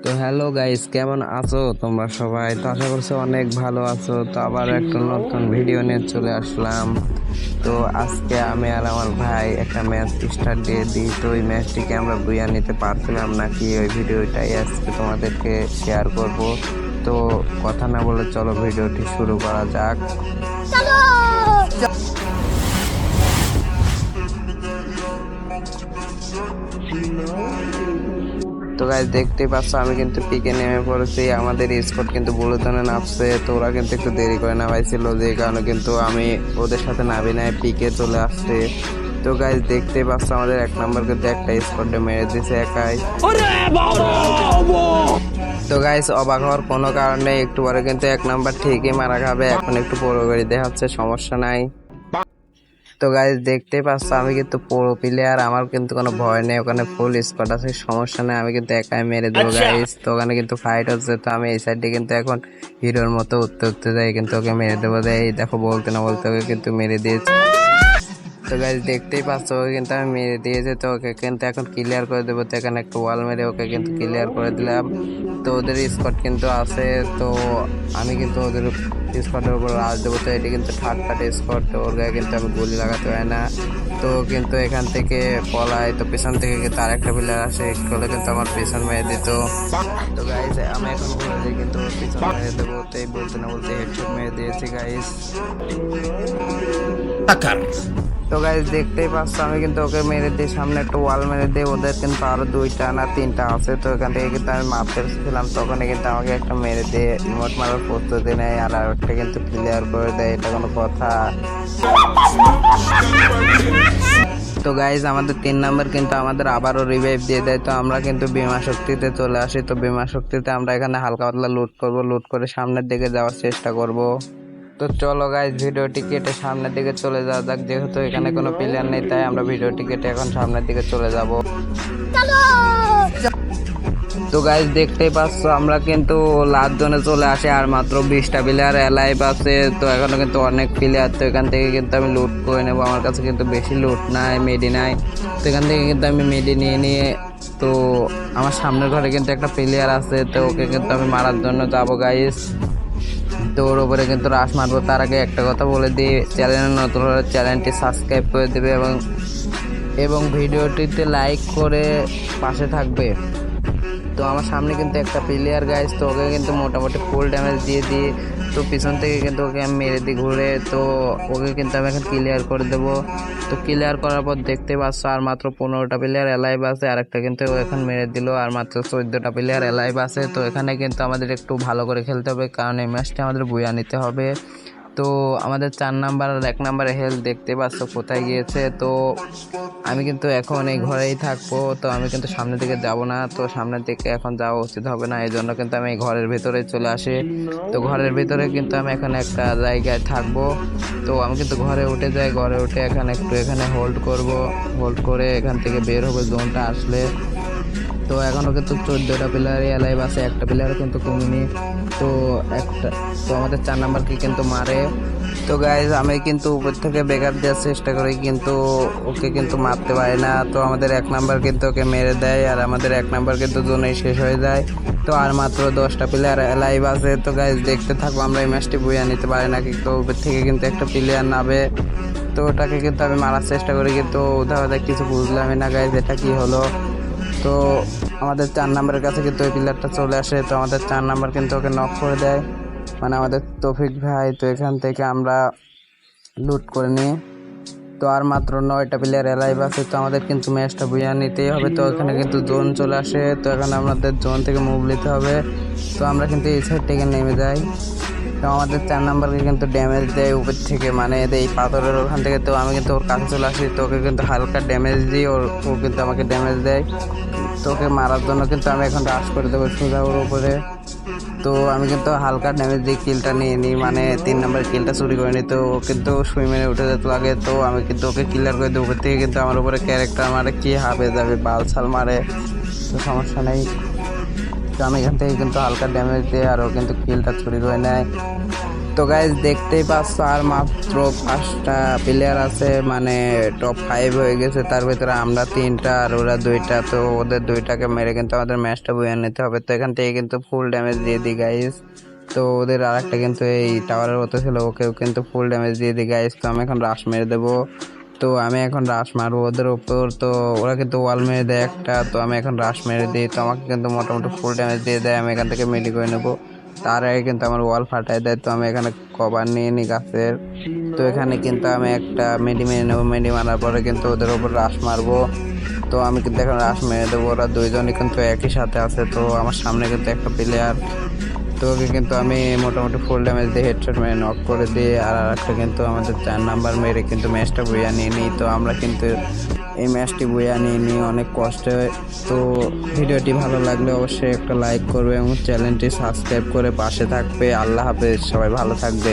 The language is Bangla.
তো হ্যালো গাইস, কেমন আছো তোমরা সবাই? তো আশা করছি অনেক ভালো আছো। তো আবার একটা নতুন ভিডিও নিয়ে চলে আসলাম। তো আজকে আমি আর আমার ভাই একটা ম্যাচ স্টার্ট দিয়ে দিই। তো ওই ম্যাচটিকে আমরা বুইয়া নিতে পারছিলাম নাকি, ওই ভিডিওটাই আজকে তোমাদেরকে শেয়ার করব। তো কথা না বলে চলো ভিডিওটি শুরু করা যাক। তো গাইস, দেখতেই পাচ্ছ আমি কিন্তু পিকে নেমে পড়েছি। আমাদের স্কোয়াড কিন্তু বুলেটনে নামছে। তো ওরা কিন্তু একটু দেরি করে নামাইছিল, যে কারণে কিন্তু আমি ওদের সাথে নামি নাই, পিকে চলে আসছে। তো গাইস, দেখতেই পাচ্ছ আমাদের এক নম্বর কিন্তু একটা স্কোয়াডে মেরে দিছে একাই। তো গাইস, অবাক হওয়ার কোনো কারণে একটু পরে কিন্তু এক নাম্বার ঠিকই মারা খাবে। এখন একটু পুরো গাড়ি দেখাচ্ছে, সমস্যা নাই। তো গাইস, দেখতেই পাচ্ছ আমি কিন্তু পুরো প্লেয়ার, আমার কিন্তু কোনো ভয় নেই। ওখানে ফুল স্কোয়াড আছে, সমস্যা নেই, আমি কিন্তু একাই মেরে দেবো গাইস। তো ওখানে কিন্তু ফাইট হচ্ছে। তো আমি এই সাইডে কিন্তু এখন হিরোর মতো উঠতে উঠতে যাই, কিন্তু ওকে মেরে দেবো। এই দেখো, বলতে না বলতে ওকে কিন্তু মেরে দিয়েছি। তো গাইস, দেখতেই পাচ্ছ ওকে কিন্তু আমি মেরে দিয়েছি। তো ওকে কিন্তু এখন ক্লিয়ার করে দেবো। তো এখানে একটা ওয়াল মেরে ওকে কিন্তু ক্লিয়ার করে দিলাম। তো ওদের স্কোয়াড কিন্তু আছে। তো আমি কিন্তু ওদের স্কোয়াডের উপর রাজ দেবো। তো এটি কিন্তু থার্ড পার্টি স্কোয়াড, তো ওর গায়ে কিন্তু আমি গুলি লাগাতে পারি না। তো কিন্তু এখান থেকে পলাই, তো পেছন থেকে কিন্তু আরেকটা প্লেয়ার আসে, একটু হলে কিন্তু আমার পেছন মেরে দিত। তো গাইস, আমি এখন ঘুরে যাই, কিন্তু ওর পিছন মেরে দেবো। তো এই বলতে না বলতে হেডশট মেরে দিয়েছি গাইস। তো গাইস, দেখতেই পাচ্ছ আমি কিন্তু ওকে মেরে দিয়ে সামনে একটা ওয়াল মেরে দিয়ে, ওদের কিন্তু আরো দুইটা না তিনটা আছে। তো এখান থেকে কিন্তু আমি মারতে ছিলাম, তখন কিন্তু আমাকে একটা মেরে দিয়ে ইমোট মারার প্রস্তুতি নেয়, আর একটা কিন্তু ক্লিয়ার করে দেয়। এটা কোনো কথা? তো গাইজ, আমাদের 3 নাম্বার কিন্তু আমাদের আবারও রিভাইভ দিয়ে দেয়। তো আমরা কিন্তু বিমা শক্তিতে চলে আসি। তো বিমা শক্তিতে আমরা এখানে হালকা পাতলা লুট করব, লুট করে সামনের দিকে যাওয়ার চেষ্টা করব। তো চলো গাইজ, ভিডিওটি কেটে সামনের দিকে চলে যাওয়া যাক। যেহেতু এখানে কোনো প্লেয়ার নেই, তাই আমরা ভিডিওটি কেটে এখন সামনের দিকে চলে যাব। তো গাইজ, দেখতেই পাচ্ছ আমরা কিন্তু লাস্ট জোনে চলে আসি, আর মাত্র 20টা প্লেয়ার অ্যালাইভ আছে। তো এখনো কিন্তু অনেক প্লেয়ার। তো এখান থেকে কিন্তু আমি লুট করে নেবো। আমার কাছে কিন্তু বেশি লুট নাই, মেডি নাই। তো এখান থেকে কিন্তু আমি মেডি নিয়ে নিয়ে, তো আমার সামনের ঘরে কিন্তু একটা প্লেয়ার আছে। তো ওকে কিন্তু আমি মারার জন্য যাবো গাইজ। তো ওর উপরে কিন্তু রাশ মারবো। তার আগে একটা কথা বলে দিই, চ্যানেল নতুন হলে চ্যানেলটি সাবস্ক্রাইব করে দেবে এবং ভিডিওটিতে লাইক করে পাশে থাকবে। তো আমার সামনে কিন্তু একটা প্লেয়ার গাইস। তো ওকে কিন্তু মোটামুটি ফুল ড্যামেজ দিয়ে দিই। তো পিছন থেকে কিন্তু ওকে আমি মেরে দিই ঘুরে। তো ওকে কিন্তু আমি এখন ক্লিয়ার করে দেবো। তো ক্লিয়ার করার পর দেখতে পাচ্ছ আর মাত্র 15টা প্লেয়ার অ্যালাইভ আছে, আর একটা কিন্তু ও এখন মেরে দিল, আর মাত্র 14টা প্লেয়ার অ্যালাইভ আছে। তো এখানে কিন্তু আমাদের একটু ভালো করে খেলতে হবে, কারণ এই ম্যাচটা আমাদের বুয়া নিতে হবে। তো আমাদের 4 নাম্বার আর 1 নাম্বারের হেলথ দেখতে পাচ্ছ কোথায় গিয়েছে। তো আমি কিন্তু এখন এই ঘরেই থাকবো। তো আমি কিন্তু সামনের দিকে যাব না। তো সামনের দিকে এখন যাওয়া উচিত হবে না, এই জন্য কিন্তু আমি এই ঘরের ভিতরে চলে আসি। তো ঘরের ভিতরে কিন্তু আমি এখন একটা জায়গায় থাকবো। তো আমি কিন্তু ঘরে উঠে যাই, ঘরে উঠে এখানে হোল্ড করব। হোল্ড করে এখান থেকে বের হবে জোনটা আসলে। তো এখনও কিন্তু 14টা প্লেয়ারই অ্যালাইভ আছে, একটা প্লেয়ারও কিন্তু কমেনি। তো আমাদের 4 নাম্বারকে কিন্তু মারে। তো গাইজ, আমি কিন্তু উপর থেকে ব্যাকআপ দেওয়ার চেষ্টা করি, কিন্তু ওকে কিন্তু মারতে পারি না। তো আমাদের 1 নাম্বার কিন্তু ওকে মেরে দেয়, আর আমাদের 1 নাম্বার কিন্তু জোনেই শেষ হয়ে যায়। তো আর মাত্র 10টা প্লেয়ার অ্যালাইভ আছে। তো গাইজ, দেখতে থাকবো আমরা এই ম্যাচটি বইয়া নিতে পারি না, কিন্তু উপর থেকে কিন্তু একটা প্লেয়ার নামে। তো ওটাকে কিন্তু আমি মারার চেষ্টা করি, কিন্তু ওদের কিছু বুঝলামই না গাইজ, এটা কি হলো। তো আমাদের 4 নাম্বারের কাছে কিন্তু ওই প্লেয়ারটা চলে আসে। তো আমাদের 4 নাম্বার কিন্তু ওকে নক করে দেয়, মানে আমাদের তৌফিক ভাই। তো এখান থেকে আমরা লুট করে নিই। তো আর মাত্র 9টা প্লেয়ার অ্যালাইভ আছে। তো আমাদের কিন্তু ম্যাচটা বুঝে নিতেই হবে। তো এখানে কিন্তু জোন চলে আসে। তো এখানে আমাদের জোন থেকে মুভ নিতে হবে। তো আমরা কিন্তু এই সাইড থেকে নেমে যাই। তো আমাদের 4 নাম্বারকে কিন্তু ড্যামেজ দেয় উপর থেকে, মানে এই পাথরের ওখান থেকে। তো আমি কিন্তু ওর কাছে চলে আসি। তো ওকে কিন্তু হালকা ড্যামেজ দিই, ও কিন্তু আমাকে ড্যামেজ দেয়। তো ওকে মারার জন্য কিন্তু আমি এখন রাশ করে দেবো সোজা ওর উপরে। তো আমি কিন্তু হালকা ড্যামেজ দিয়ে কিলটা নিয়ে নিই, মানে 3 নাম্বারের কিলটা চুরি করে নিই। তো ও কিন্তু সুই মেরে উঠে যেতে লাগে। তো আমি কিন্তু ওকে ক্লিয়ার করে দিই। উপর থেকে কিন্তু আমার উপরে ক্যারেক্টার মারে, কি হাবে যাবে বালছাল মারে। তো সমস্যা নেই। তো আমি এখান থেকে কিন্তু হালকা ড্যামেজ দিয়ে, আর ও কিন্তু কিলটা চুরি করে নেয়। তো গাইজ দেখতেই পাচ্ছ আর মাত্র 5টা প্লেয়ার আছে, মানে টপ 5 হয়ে গেছে। তার ভিতরে আমরা 3টা আর ওরা 2টা। তো ওদের 2টাকে মেরে কিন্তু আমাদের ম্যাচটা বইয়ে নিতে হবে। তো এখান থেকে কিন্তু ফুল ড্যামেজ দিয়ে দিই গাইজ। তো ওদের আরেকটা কিন্তু এই টাওয়ারের মতো ছিল, ওকেও কিন্তু ফুল ড্যামেজ দিয়ে দিই গাইজ। তো আমি এখন রাশ মেরে দেবো। তো আমি এখন রাশ মারবো ওদের উপর। তো ওরা কিন্তু ওয়াল মেরে দেয় একটা, তো আমি এখন রাশ মেরে দিই। তো আমাকে কিন্তু মোটামুটি ফুল ড্যামেজ দিয়ে দেয়। আমি এখান থেকে মেডি করে নেবো। তার আগে কিন্তু আমার ওয়াল ফাটাই দেয়। তো আমি এখানে কভার নিয়ে নিই গাছের। তো এখানে কিন্তু আমি একটা মেডি মেরে নেবো। মেডি মারার পরে কিন্তু ওদের উপর রাশ মারবো। তো আমি কিন্তু এখন রাশ মেরে দেবো। ওরা দুইজনই কিন্তু একই সাথে আছে। তো আমার সামনে কিন্তু একটা প্লেয়ার, তো ওকে কিন্তু আমি মোটামুটি ফুল ড্যামেজ দিয়ে হেডশট মেরে নক করে দিই। আর একটা কিন্তু আমাদের 4 নাম্বার মেরে কিন্তু ম্যাচটা বইয়া নিয়ে নিই। তো আমরা কিন্তু এই ম্যাচটি বইয়া নিয়ে নিই অনেক কষ্টে। তো ভিডিওটি ভালো লাগলে অবশ্যই একটা লাইক করবে এবং চ্যানেলটি সাবস্ক্রাইব করে পাশে থাকবে। আল্লাহ হাফেজ, সবাই ভালো থাকবে।